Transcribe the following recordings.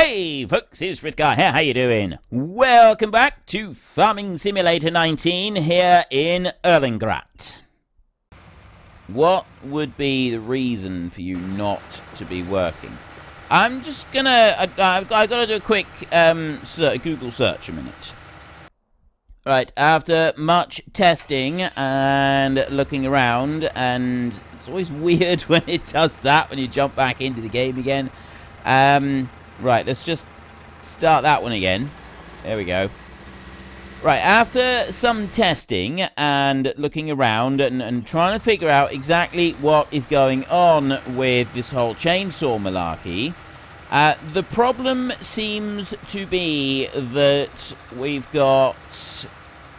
Hey folks, it's Frithgar here, how you doing? Welcome back to Farming Simulator 19 here in Erlengrat. What would be the reason for you not to be working? I'm just gonna, I've got to do a quick Google search a minute. Right, after much testing and looking around, and it's always weird when it does that, when you jump back into the game again. Right, let's just start that one again. There we go. Right, after some testing and looking around and trying to figure out exactly what is going on with this whole chainsaw malarkey, the problem seems to be that we've got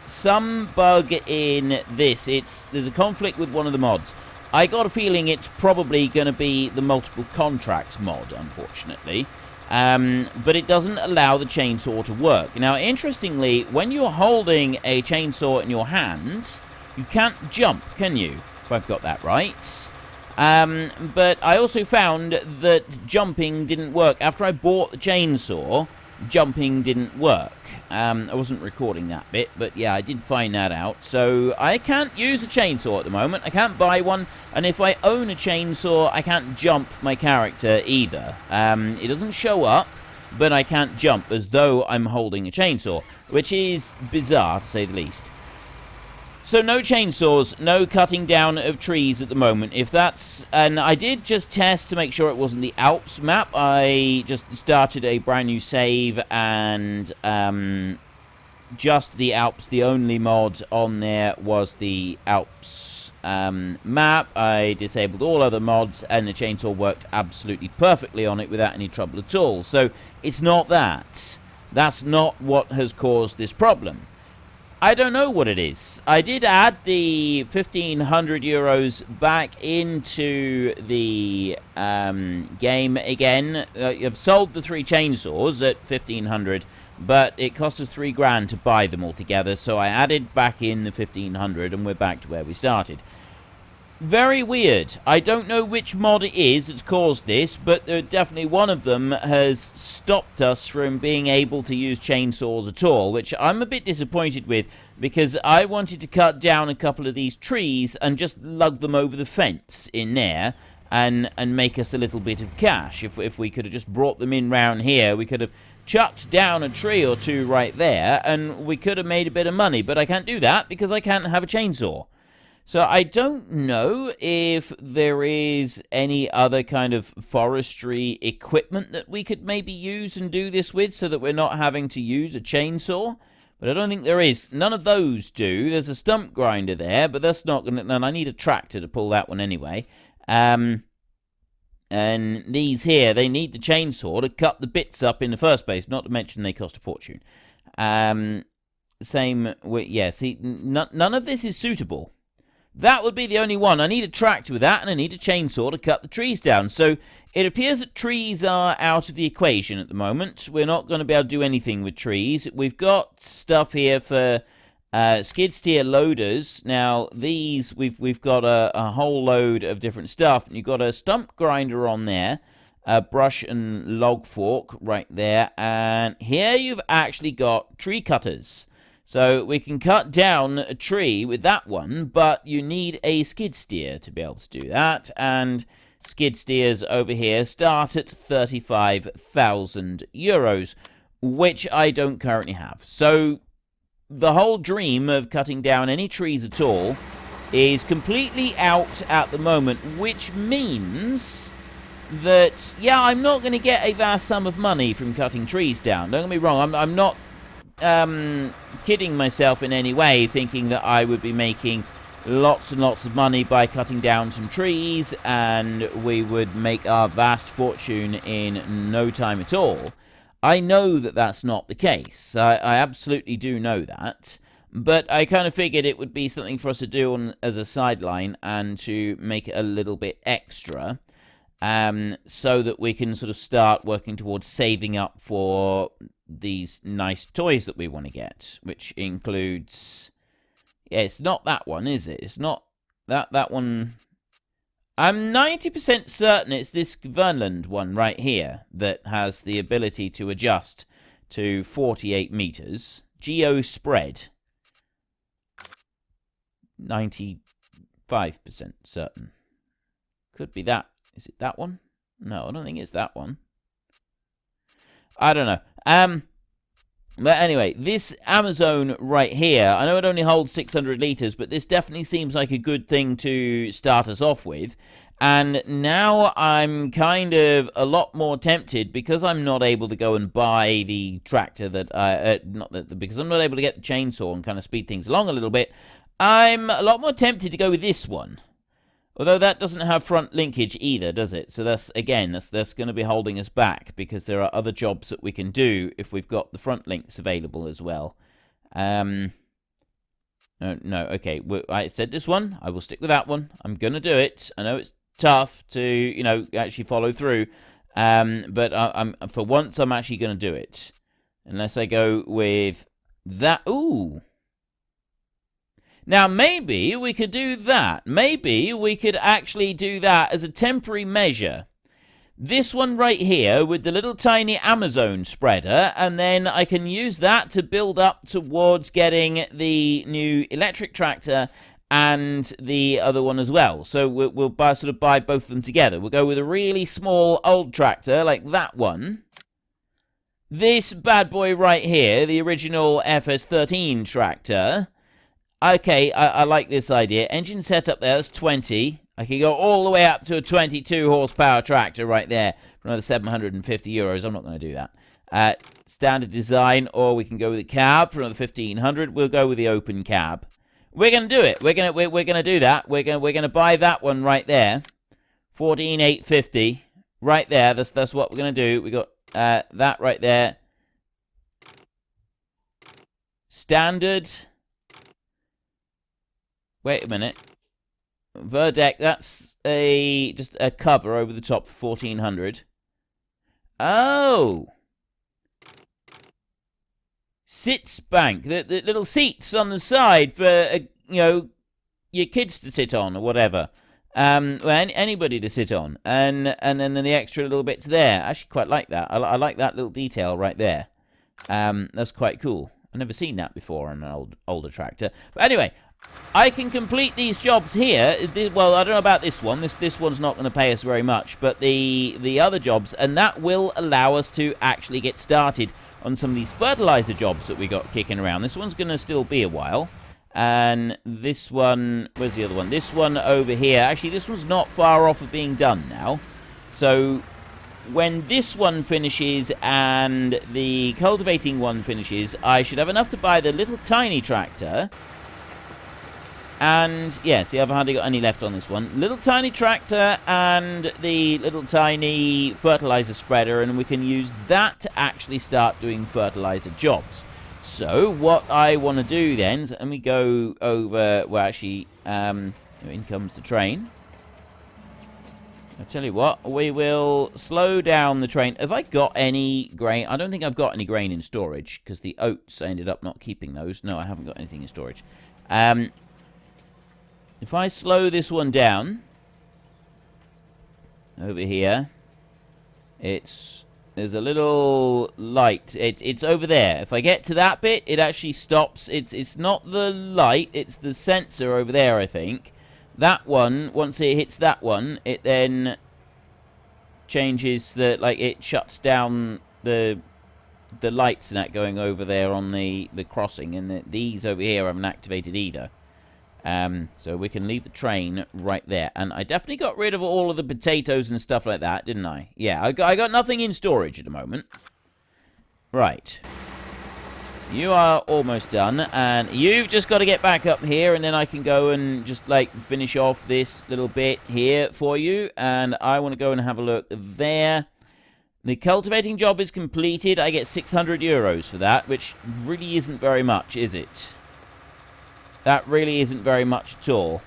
some bug in this. There's a conflict with one of the mods. I got a feeling it's probably going to be the multiple contracts mod, unfortunately. But it doesn't allow the chainsaw to work. Now, interestingly, when you're holding a chainsaw in your hands, you can't jump, can you? If I've got that right. But I also found that jumping didn't work. After I bought the chainsaw, jumping didn't work. I wasn't recording that bit, but yeah, I did find that out. So I can't use a chainsaw at the moment. I can't buy one, and if I own a chainsaw, I can't jump my character either. It doesn't show up, but I can't jump as though I'm holding a chainsaw, which is bizarre to say the least. So no chainsaws, no cutting down of trees at the moment. If that's... And I did just test to make sure it wasn't the Alps map. I just started a brand new save and just the Alps. The only mod on there was the Alps map. I disabled all other mods and the chainsaw worked absolutely perfectly on it without any trouble at all. So it's not that. That's not what has caused this problem. I don't know what it is. I did add the 1,500 euros back into the game again. I've sold the 3 chainsaws at 1,500, but it cost us 3 grand to buy them all together, so I added back in the 1,500 and we're back to where we started. Very weird. I don't know which mod it is that's caused this, but definitely one of them has stopped us from being able to use chainsaws at all, which I'm a bit disappointed with, because I wanted to cut down a couple of these trees and just lug them over the fence in there and make us a little bit of cash. If we could have just brought them in round here, we could have chucked down a tree or two right there, and we could have made a bit of money, but I can't do that because I can't have a chainsaw. So I don't know if there is any other kind of forestry equipment that we could maybe use and do this with so that we're not having to use a chainsaw. But I don't think there is. None of those do. There's a stump grinder there, but that's not going to... And I need a tractor to pull that one anyway. And these here, they need the chainsaw to cut the bits up in the first place, not to mention they cost a fortune. Same with... Yeah, see, none of this is suitable. That would be the only one. I need a tractor with that, and I need a chainsaw to cut the trees down. So it appears that trees are out of the equation at the moment. We're not going to be able to do anything with trees. We've got stuff here for skid steer loaders. Now, these, we've got a whole load of different stuff. You've got a stump grinder on there, a brush and log fork right there, and here you've actually got tree cutters. So we can cut down a tree with that one, but you need a skid steer to be able to do that. And skid steers over here start at 35,000 euros, which I don't currently have. So the whole dream of cutting down any trees at all is completely out at the moment, which means that, yeah, I'm not going to get a vast sum of money from cutting trees down. Don't get me wrong, I'm not... kidding myself in any way, thinking that I would be making lots and lots of money by cutting down some trees and we would make our vast fortune in no time at all. I know that that's not the case. I absolutely do know that. But I kind of figured it would be something for us to do as a sideline and to make it a little bit extra. So that we can sort of start working towards saving up for these nice toys that we want to get, which includes... Yeah, it's not that one, is it? It's not... That one... I'm 90% certain it's this Vernland one right here that has the ability to adjust to 48 meters. Geo spread. 95% certain. Could be that. Is it that one? No, I don't think it's that one. I don't know. But anyway, this Amazon right here, I know it only holds 600 litres, but this definitely seems like a good thing to start us off with. And now I'm kind of a lot more tempted, because I'm not able to go and buy the tractor because I'm not able to get the chainsaw and kind of speed things along a little bit. I'm a lot more tempted to go with this one. Although that doesn't have front linkage either, does it? So that's going to be holding us back, because there are other jobs that we can do if we've got the front links available as well. No, okay. I said this one. I will stick with that one. I'm going to do it. I know it's tough to, actually follow through. But for once, I'm actually going to do it. Unless I go with that. Ooh. Now, maybe we could do that. Maybe we could actually do that as a temporary measure. This one right here with the little tiny Amazon spreader, and then I can use that to build up towards getting the new electric tractor and the other one as well. So we'll buy both of them together. We'll go with a really small old tractor like that one. This bad boy right here, the original FS19 tractor. Okay, I like this idea. Engine setup there, that's 20. I can go all the way up to a 22 horsepower tractor right there for another 750 euros. I'm not going to do that. Standard design, or we can go with a cab for another 1500. We'll go with the open cab. We're going to do it. We're going to do that. We're going to buy that one right there. 14,850 right there. That's what we're going to do. We got that right there. Standard. Wait a minute. Verdeck, that's just a cover over the top for 1400. Oh! Sits bank. The little seats on the side for, your kids to sit on or whatever. Anybody to sit on. And then the extra little bits there. I actually quite like that. I like that little detail right there. That's quite cool. I've never seen that before on an older tractor. But anyway, I can complete these jobs here. Well, I don't know about this one. This one's not going to pay us very much, but the other jobs, and that will allow us to actually get started on some of these fertilizer jobs that we got kicking around. This one's going to still be a while. And this one, where's the other one? This one over here. Actually, this one's not far off of being done now. So when this one finishes and the cultivating one finishes, I should have enough to buy the little tiny tractor. And, yeah, see, I've hardly got any left on this one. Little tiny tractor and the little tiny fertilizer spreader, and we can use that to actually start doing fertilizer jobs. So, what I want to do then, let me go over, well, actually, in comes the train. I'll tell you what, we will slow down the train. Have I got any grain? I don't think I've got any grain in storage, because the oats, I ended up not keeping those. No, I haven't got anything in storage. If I slow this one down, over here, there's a little light. It's over there. If I get to that bit, it actually stops. It's not the light, it's the sensor over there, I think. That one, once it hits that one, it then changes it shuts down the lights and that going over there on the crossing, and these over here haven't activated either. So we can leave the train right there. And I definitely got rid of all of the potatoes and stuff like that, didn't I? Yeah, I got nothing in storage at the moment. Right. You are almost done. And you've just got to get back up here, and then I can go and just, finish off this little bit here for you. And I want to go and have a look there. The cultivating job is completed. I get 600 euros for that, which really isn't very much, is it? That really isn't very much at all.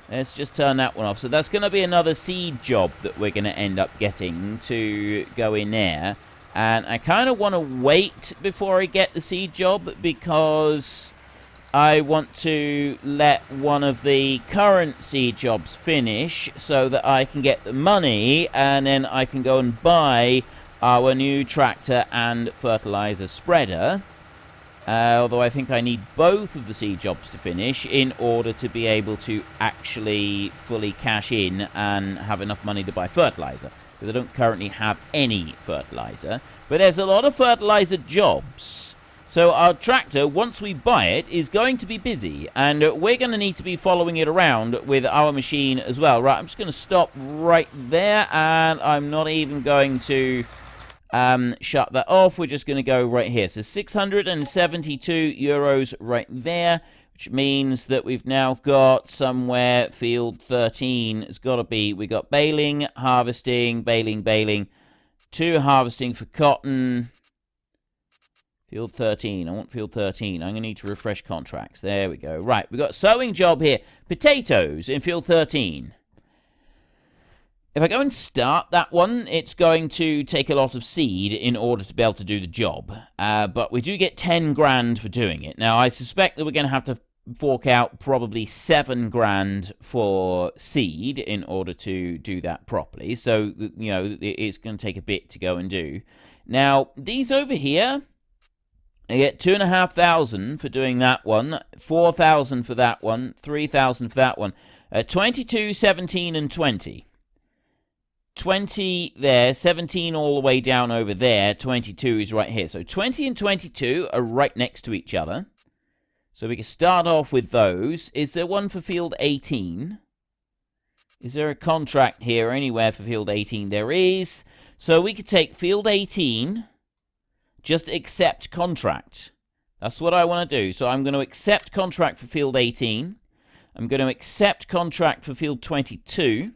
Let's just turn that one off. So that's going to be another seed job that we're going to end up getting to go in there. And I kind of want to wait before I get the seed job, because I want to let one of the current seed jobs finish so that I can get the money, and then I can go and buy our new tractor and fertilizer spreader. Although I think I need both of the seed jobs to finish in order to be able to actually fully cash in and have enough money to buy fertilizer. Because I don't currently have any fertilizer. But there's a lot of fertilizer jobs. So our tractor, once we buy it, is going to be busy. And we're going to need to be following it around with our machine as well. Right, I'm just going to stop right there. And I'm not even going to shut that off. We're just going to go right here. So 672 euros right there. Which means that we've now got somewhere field 13. It's got to be. We got baling, harvesting, baling. 2 harvesting for cotton. Field 13. I want field 13. I'm going to need to refresh contracts. There we go. Right, we've got sowing job here. Potatoes in field 13. If I go and start that one, it's going to take a lot of seed in order to be able to do the job. But we do get 10 grand for doing it. Now, I suspect that we're going to have to fork out probably 7 grand for seed in order to do that properly. So, you know, it's going to take a bit to go and do. Now, these over here, I get 2,500 for doing that one, 4,000 for that one, 3,000 for that one, 22, 17, and 20. 20 there, 17 all the way down over there, 22 is right here. So 20 and 22 are right next to each other. So we can start off with those. Is there one for field 18? Is there a contract here anywhere for field 18? There is. So we could take field 18, just accept contract. That's what I want to do. So I'm going to accept contract for field 18. I'm going to accept contract for field 22.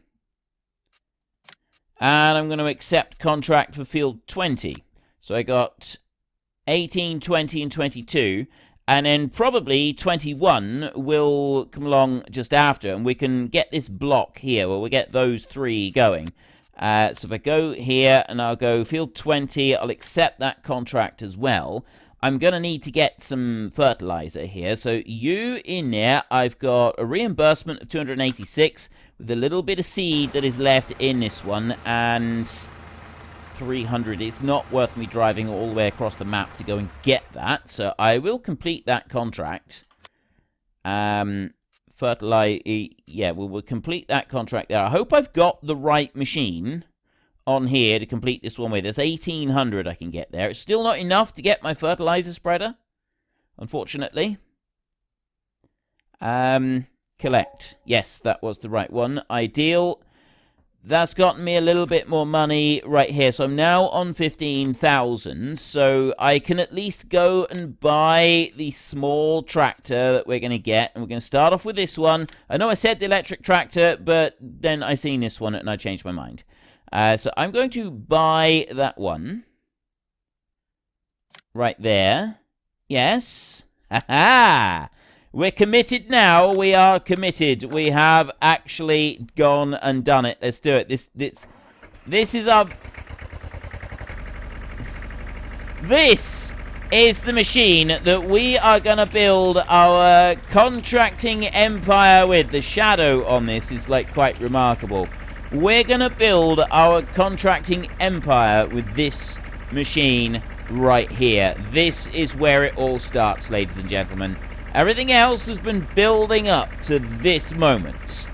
And I'm going to accept contract for field 20. So I got 18, 20, and 22. And then probably 21 will come along just after. And we can get this block here, where we get those 3 going. So if I go here and I'll go field 20, I'll accept that contract as well. I'm going to need to get some fertilizer here. So you in there, I've got a reimbursement of 286 with a little bit of seed that is left in this one, and 300. It's not worth me driving all the way across the map to go and get that. So I will complete that contract. Fertilize, yeah, we'll complete that contract there. I hope I've got the right machine on here to complete this one with. There's 1,800 I can get there. It's still not enough to get my fertilizer spreader, unfortunately. Collect. Yes, that was the right one. Ideal. That's gotten me a little bit more money right here. So I'm now on 15,000. So I can at least go and buy the small tractor that we're going to get. And we're going to start off with this one. I know I said the electric tractor, but then I seen this one and I changed my mind. So I'm going to buy that one. Right there. Yes. Ha-ha! We're committed now. We are committed. We have actually gone and done it. Let's do it. This is our... This is the machine that we are going to build our contracting empire with. The shadow on this is like quite remarkable. We're going to build our contracting empire with this machine right here. This is where it all starts, ladies and gentlemen. Everything else has been building up to this moment.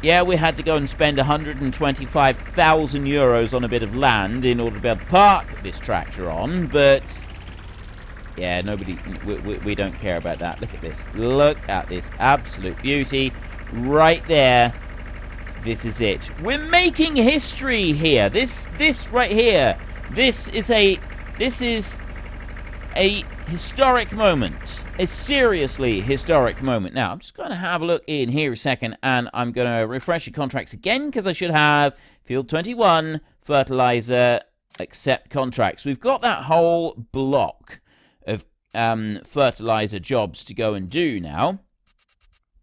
Yeah, we had to go and spend 125,000 euros on a bit of land in order to be able to park this tractor on, but yeah, we don't care about that. Look at this. Look at this absolute beauty right there. This is it. We're making history here. This right here. This is a historic moment. A seriously historic moment. Now, I'm just going to have a look in here a second, and I'm going to refresh the contracts again, because I should have field 21, fertilizer, accept contracts. We've got that whole block of fertilizer jobs to go and do now.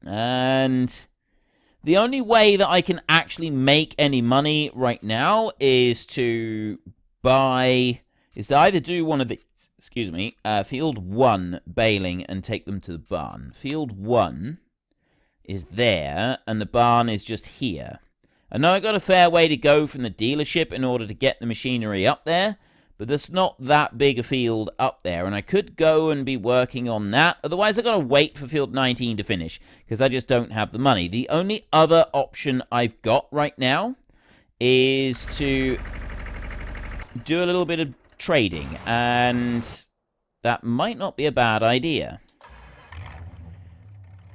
And the only way that I can actually make any money right now is to buy... is to either do one of these, excuse me, field 1 baling and take them to the barn. Field 1 is there, and the barn is just here. I know I got a fair way to go from the dealership in order to get the machinery up there, but there's not that big a field up there, and I could go and be working on that. Otherwise, I've got to wait for field 19 to finish, because I just don't have the money. The only other option I've got right now is to do a little bit of trading, and that might not be a bad idea.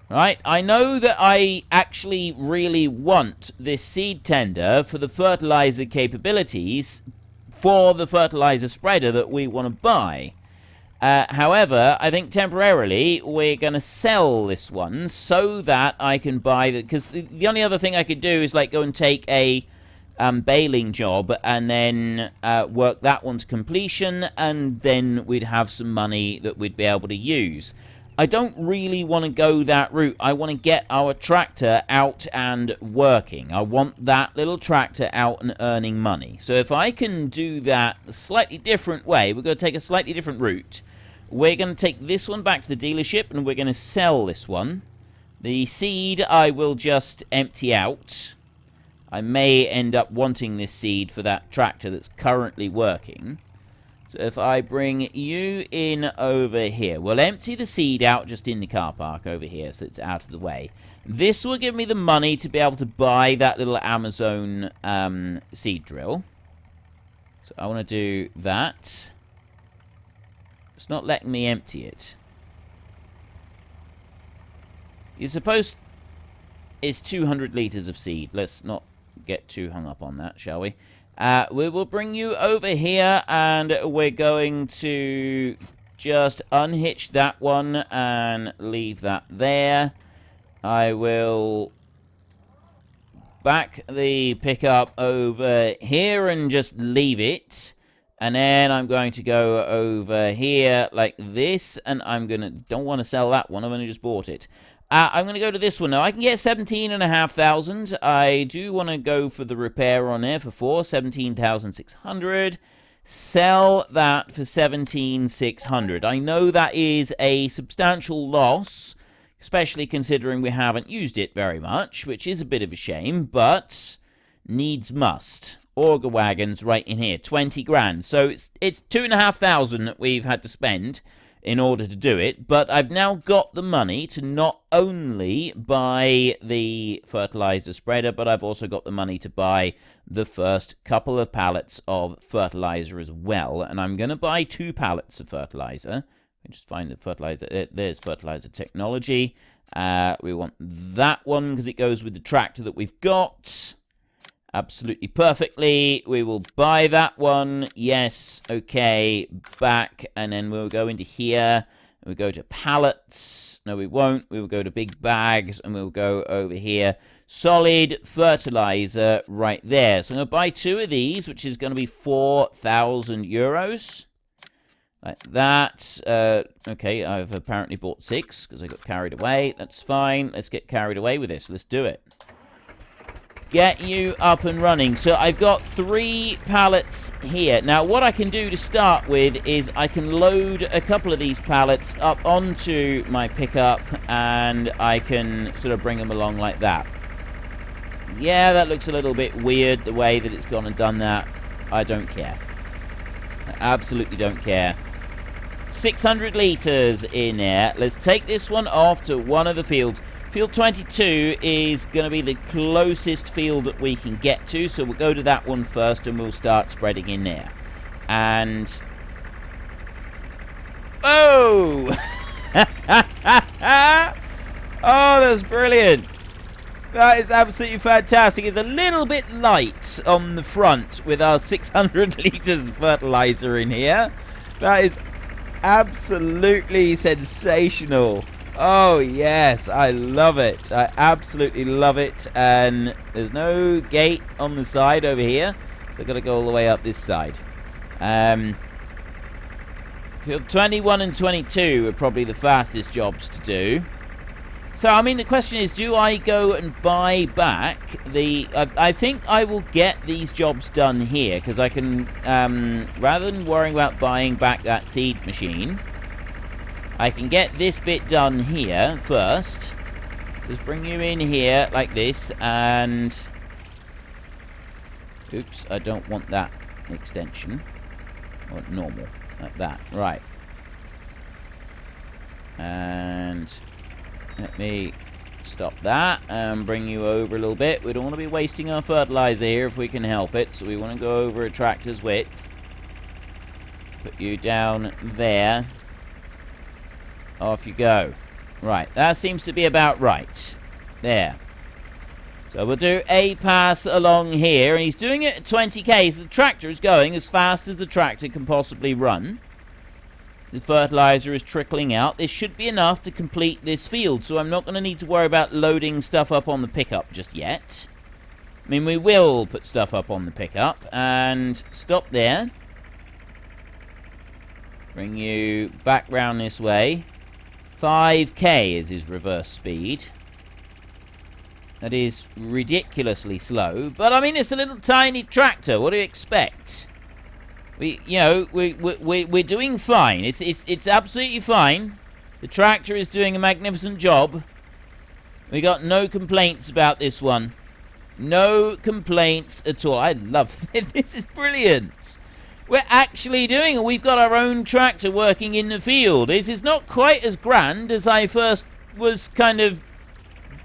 Right, I know that I actually really want this seed tender for the fertilizer capabilities for the fertilizer spreader that we want to buy. However, I think temporarily we're going to sell this one so that I can buy the... Because the only other thing I could do is like go and take a baling job and then work that one to completion, and then we'd have some money that we'd be able to use. I don't really want to go that route. I want to get our tractor out and working. I want that little tractor out and earning money. So if I can do that a slightly different way, we're going to take a slightly different route. We're going to take this one back to the dealership and we're going to sell this one. The seed I will just empty out. I may end up wanting this seed for that tractor that's currently working. So if I bring you in over here, we'll empty the seed out just in the car park over here so it's out of the way. This will give me the money to be able to buy that little Amazon seed drill. So I want to do that. It's not letting me empty it. You're supposed... It's 200 litres of seed. Let's not get too hung up on that, shall we? We will bring you over here, and we're going to just unhitch that one and leave that there. I will back the pickup over here and just leave it. And then I'm going to go over here like this, and I'm going to... Don't want to sell that one, I've only just bought it. I'm going to go to this one now. I can get 17,500. I do want to go for the repair on there for 17,600. Sell that for 17,600. I know that is a substantial loss, especially considering we haven't used it very much, which is a bit of a shame, but needs must. Auger wagons right in here, 20 grand. So it's 2,500 that we've had to spend in order to do it, but I've now got the money to not only buy the fertilizer spreader, but I've also got the money to buy the first couple of pallets of fertilizer as well, and I'm going to buy 2 pallets of fertilizer. Just find the fertilizer. There's fertilizer technology. We want that one because it goes with the tractor that we've got. Absolutely perfectly. We will buy that one. Yes. Okay. Back. And then we'll go into here. We'll go to pallets. No, we won't. We will go to big bags. And we'll go over here. Solid fertilizer right there. So I'm going to buy 2 of these, which is going to be 4,000 euros. Like that. Okay, I've apparently bought 6 because I got carried away. That's fine. Let's get carried away with this. Let's do it. Get you up and running. So I've got 3 pallets here. Now what I can do to start with is I can load a couple of these pallets up onto my pickup and I can sort of bring them along like that. Yeah, that looks a little bit weird the way that it's gone and done that. I don't care. I absolutely don't care. 600 litres in there. Let's take this one off to one of the fields. Field 22 is going to be the closest field that we can get to, so we'll go to that one first and we'll start spreading in there. And... Oh! Oh, that's brilliant. That is absolutely fantastic. It's a little bit light on the front with our 600 litres of fertilizer in here. That is absolutely sensational. Oh, yes. I love it. I absolutely love it. And there's no gate on the side over here, so I've got to go all the way up this side. Field 21 and 22 are probably the fastest jobs to do. So, I mean, the question is, do I go and buy back the... I think I will get these jobs done here, because I can, rather than worrying about buying back that seed machine, I can get this bit done here first. So let's bring you in here like this, and... Oops, I don't want that extension. I want normal, like that. Right. And... let me stop that and bring you over a little bit. We don't want to be wasting our fertilizer here if we can help it, so we want to go over a tractor's width. Put you down there. Off you go. Right, that seems to be about right. There. So we'll do a pass along here, and he's doing it at 20k, so the tractor is going as fast as the tractor can possibly run. The fertilizer is trickling out. This should be enough to complete this field, so I'm not going to need to worry about loading stuff up on the pickup just yet. I mean, we will put stuff up on the pickup, and stop there. Bring you back round this way. 5k is his reverse speed. That is ridiculously slow, but I mean, it's a little tiny tractor. What do you expect? We're doing fine. It's absolutely fine. The tractor is doing a magnificent job. We got no complaints about this one. No complaints at all. I love this. This is brilliant. We're actually doing it. We've got our own tractor working in the field. This is not quite as grand as I first was kind of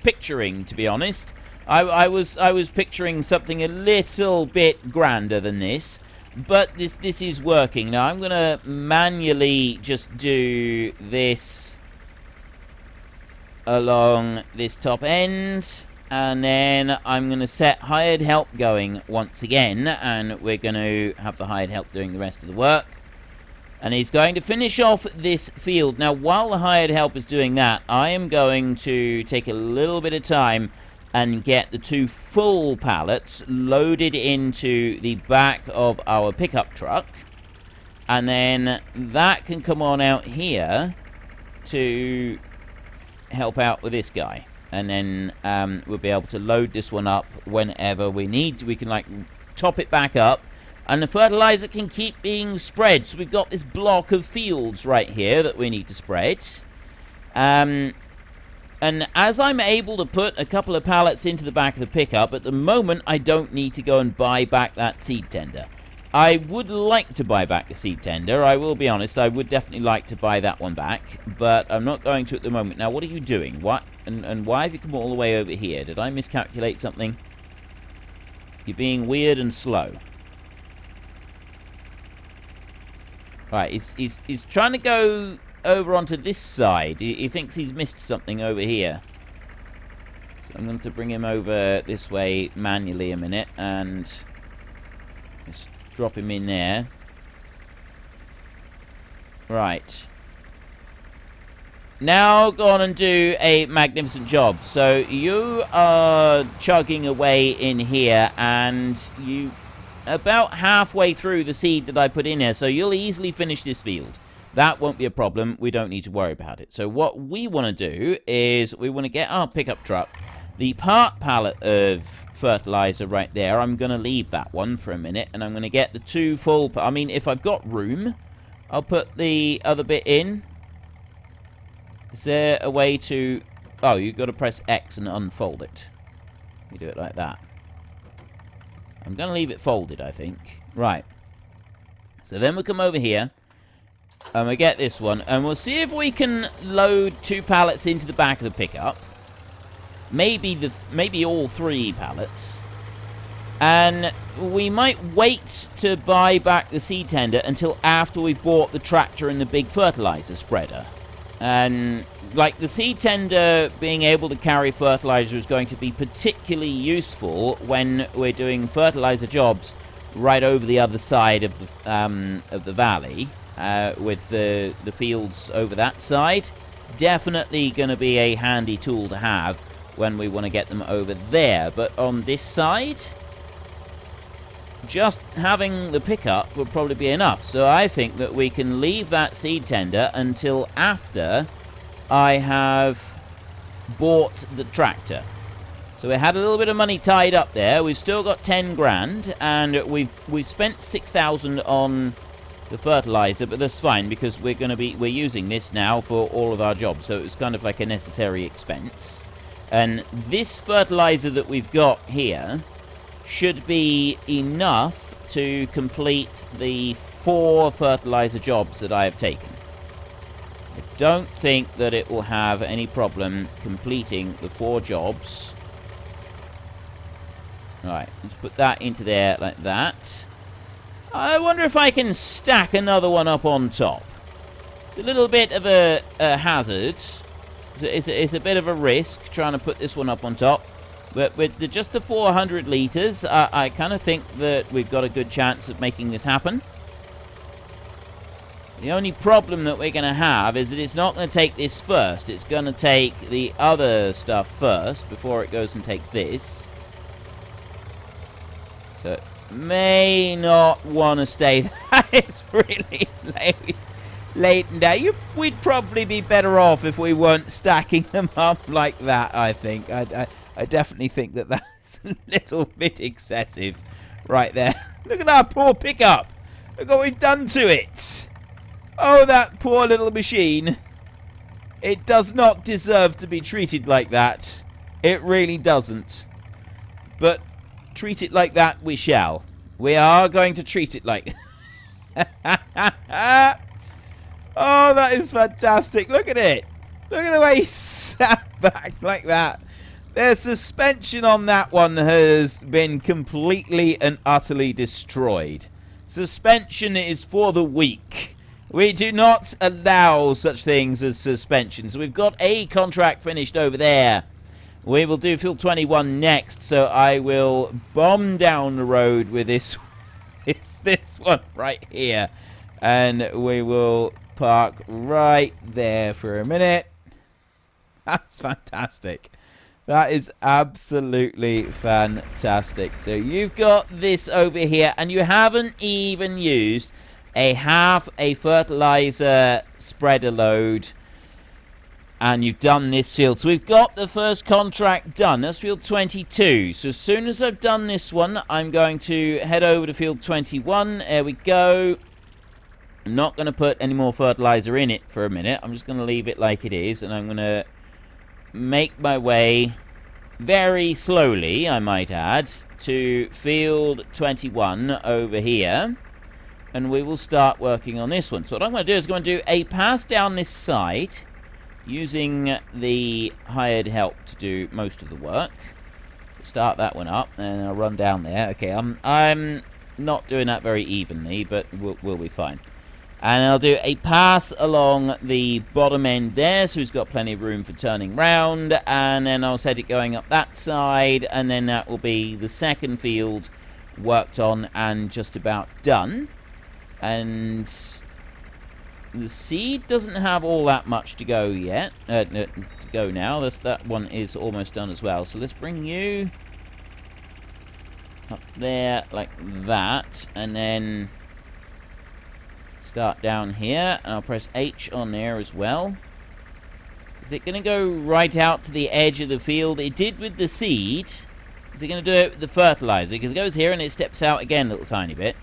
picturing, to be honest. I was picturing something a little bit grander than this. But this is working. Now, I'm going to manually just do this along this top end. And then I'm going to set hired help going once again. And we're going to have the hired help doing the rest of the work. And he's going to finish off this field. Now, while the hired help is doing that, I am going to take a little bit of time and get the 2 full pallets loaded into the back of our pickup truck. And then that can come on out here to help out with this guy. And then we'll be able to load this one up whenever we need. We can, like, top it back up. And the fertilizer can keep being spread. So we've got this block of fields right here that we need to spread. And as I'm able to put a couple of pallets into the back of the pickup, at the moment I don't need to go and buy back that seed tender. I would like to buy back the seed tender, I will be honest. I would definitely like to buy that one back, but I'm not going to at the moment. Now, what are you doing? What? And why have you come all the way over here? Did I miscalculate something? You're being weird and slow. Right, he's trying to go over onto this side. He thinks he's missed something over here. So I'm going to bring him over this way manually a minute, and let's drop him in there. Right. Now go on and do a magnificent job. So you are chugging away in here, and you about halfway through the seed that I put in here, so you'll easily finish this field. That won't be a problem. We don't need to worry about it. So what we want to do is we want to get our pickup truck the part pallet of fertilizer right there. I'm going to leave that one for a minute, and I'm going to get the 2 full... I mean, if I've got room, I'll put the other bit in. Is there a way to... Oh, you've got to press X and unfold it. You do it like that. I'm going to leave it folded, I think. Right. So then we'll come over here. And we get this one, and we'll see if we can load 2 pallets into the back of the pickup. Maybe all 3 pallets. And we might wait to buy back the seed tender until after we've bought the tractor and the big fertilizer spreader. And, like, the seed tender being able to carry fertilizer is going to be particularly useful when we're doing fertilizer jobs right over the other side of the valley. With the fields over that side. Definitely going to be a handy tool to have when we want to get them over there. But on this side, just having the pickup would probably be enough. So I think that we can leave that seed tender until after I have bought the tractor. So we had a little bit of money tied up there. We've still got 10 grand, and we've spent 6,000 on the fertilizer, but that's fine because we're using this now for all of our jobs. So it was kind of like a necessary expense. And this fertilizer that we've got here should be enough to complete the 4 fertilizer jobs that I have taken. I don't think that it will have any problem completing the 4 jobs. Right, let's put that into there like that. I wonder if I can stack another one up on top. It's a little bit of a hazard. It's a bit of a risk trying to put this one up on top. But with just the 400 litres, I kind of think that we've got a good chance of making this happen. The only problem that we're going to have is that it's not going to take this first. It's going to take the other stuff first before it goes and takes this. So it may not want to stay there. It's really late in day. We'd probably be better off if we weren't stacking them up like that, I think. I definitely think that that's a little bit excessive right there. Look at our poor pickup. Look what we've done to it. Oh, that poor little machine. It does not deserve to be treated like that. It really doesn't. But treat it like that we shall. We are going to treat it like... Oh, that is fantastic. Look at it. Look at the way he sat back like that. The suspension on that one has been completely and utterly destroyed. Suspension is for the weak. We do not allow such things as suspension. So we've got a contract finished over there. We will do field 21 next, so I will bomb down the road with this. It's this one right here. And we will park right there for a minute. That's fantastic. That is absolutely fantastic. So you've got this over here, and you haven't even used half a fertilizer spreader load, and you've done this field. So we've got the first contract done. That's field 22. So as soon as I've done this one, I'm going to head over to field 21. There we go. I'm not going to put any more fertilizer in it for a minute. I'm just going to leave it like it is, and I'm going to make my way very slowly, I might add, to field 21 over here, and we will start working on this one. So what I'm going to do is I'm going to do a pass down this side using the hired help to do most of the work. Start that one up, and I'll run down there. Okay, I'm not doing that very evenly, but we'll be fine. And I'll do a pass along the bottom end there, so he's got plenty of room for turning round. And then I'll set it going up that side, and then that will be the second field worked on and just about done. And the seed doesn't have all that much to go yet. To go now. That one is almost done as well. So let's bring you up there like that, and then start down here, and I'll press H on there as well. Is it going to go right out to the edge of the field? It did with the seed. Is it going to do it with the fertilizer? Because it goes here and it steps out again a little tiny bit.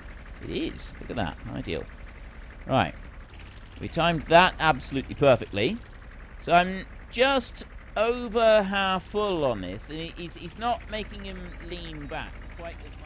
It is. Look at that. Ideal. Right. We timed that absolutely perfectly. So I'm just over half full on this, and he's not making him lean back quite as much.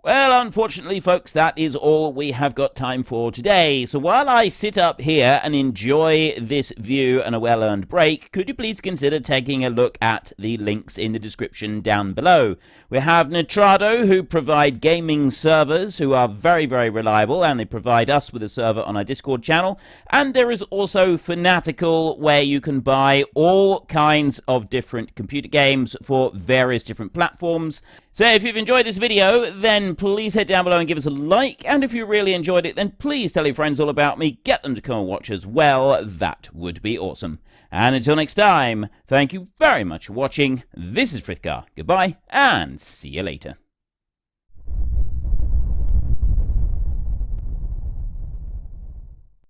Well, unfortunately, folks, that is all we have got time for today. So while I sit up here and enjoy this view and a well-earned break, could you please consider taking a look at the links in the description down below? We have Nitrado, who provide gaming servers who are very, very reliable, and they provide us with a server on our Discord channel. And there is also Fanatical, where you can buy all kinds of different computer games for various different platforms. So if you've enjoyed this video, then please head down below and give us a like. And if you really enjoyed it, then please tell your friends all about me. Get them to come and watch as well. That would be awesome. And until next time, thank you very much for watching. This is Frithgar. Goodbye, and see you later.